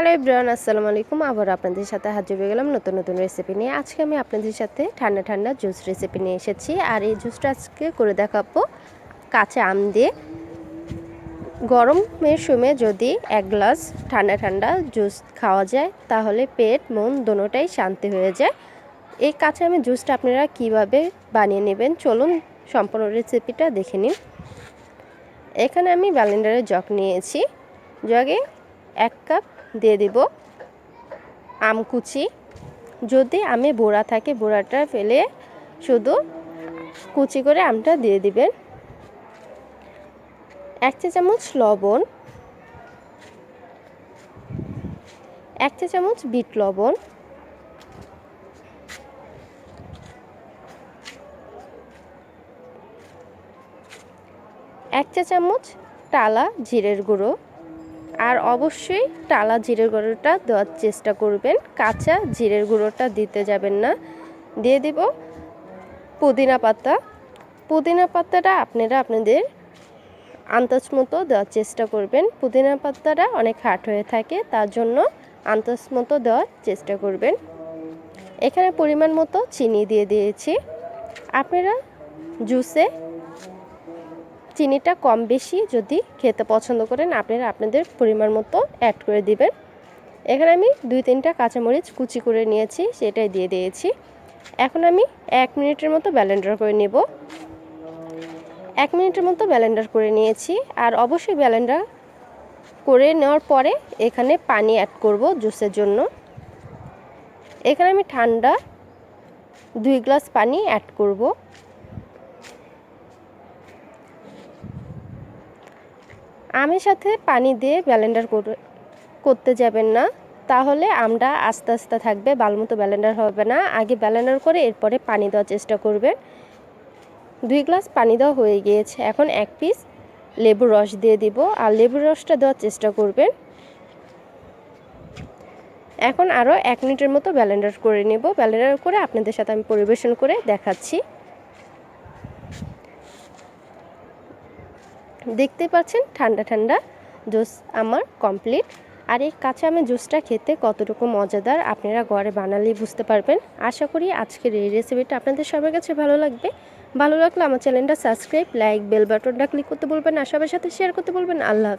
Hello everyone, আসসালামু আলাইকুম। আবার আপনাদের সাথে হাজির হয়ে গেলাম নতুন নতুন রেসিপি নিয়ে। আজকে আমি আপনাদের সাথে ঠান্ডা ঠান্ডা জুস রেসিপি নিয়ে এসেছি। আর এই জুসটা আজকে করে দেখাবো কাঁচা আম দিয়ে। গরমের সময় যদি এক গ্লাস ঠান্ডা ঠান্ডা জুস খাওয়া যায় তাহলে পেট মন দোনোটাই শান্তি হয়ে যায়। এই কাঁচা আমের জুসটা আপনারা কিভাবে বানিয়ে নেবেন চলুন সম্পূর্ণ রেসিপিটা দেখে নিন। এখানে আমি ব্লেন্ডারের জগ নিয়েছি। জগে 1 কাপ দিয়ে দিব আম কুচি। যদি আমে বোড়া থাকে বোড়াটা ফেলে শুধু কুচি করে আমটা দিয়ে দিবেন। 1 চা চামচ লবণ, 1 চা চামচ বিট লবণ, 1 চা চামচ টালা জিরের গুঁড়ো। আর অবশ্যই টালা জিরের গুঁড়োটা দেওয়ার চেষ্টা করবেন, কাঁচা জিরের গুঁড়োটা দিতে যাবেন না। দিয়ে দিব পুদিনা পাতা। পুদিনা পাতাটা আপনারা আপনাদের আন্দাজ মতো দেওয়ার চেষ্টা করবেন। পুদিনা পাতাটা অনেক হার্ড হয়ে থাকে, তার জন্য আন্দাজ মতো দেওয়ার চেষ্টা করবেন। এখানে পরিমাণ মতো চিনি দিয়ে দিয়েছি। আপনারা জুসে চিনিটা কম বেশি যদি খেতে পছন্দ করেন আপনারা আপনাদের পরিমাণ মতো অ্যাড করে দিবেন। এখানে আমি 2-3টা কাঁচামরিচ কুচি করে নিয়েছি, সেটাই দিয়ে দিয়েছি। এখন আমি 1 মিনিটের মতো ব্লেন্ডার করে নেব। 1 মিনিটের মতো ব্লেন্ডার করে নিয়েছি। আর অবশ্যই ব্লেন্ডার করে নেওয়ার পরে এখানে পানি অ্যাড করব জুসের জন্য। এখানে আমি ঠান্ডা 2 গ্লাস পানি অ্যাড করব। আমের সাথে পানি দিয়ে ব্লেন্ডার করতে যাবেন না, তাহলে আমটা আস্তে আস্তে থাকবে, ভালোমতো ব্লেন্ডার হবে না। আগে ব্লেন্ডার করে এরপরে পানি দেওয়ার চেষ্টা করবেন। 2 গ্লাস পানি দেওয়া হয়ে গিয়েছে। এখন 1 পিস লেবুর রস দিয়ে দিব, আর লেবুর রসটা দেওয়ার চেষ্টা করবেন। এখন আরও 1 মিনিটের মতো ব্লেন্ডার করে নেব। ব্লেন্ডার করে আপনাদের সাথে আমি পরিবেশন করে দেখাচ্ছি। দেখতে পাচ্ছেন ঠান্ডা ঠান্ডা জুস আমার কমপ্লিট। আর এই কাঁচা আমের জুসটা খেতে কতটুকু মজাদার আপনারা ঘরে বানালেই বুঝতে পারবেন। আশা করি আজকের এই রেসিপিটা আপনাদের সবার কাছে ভালো লাগবে। ভালো লাগলে আমার চ্যানেলটা সাবস্ক্রাইব, লাইক, বেল বাটনটা ক্লিক করতে বলবেন আর সবার সাথে শেয়ার করতে বলবেন। আল্লাহ হাফেজ।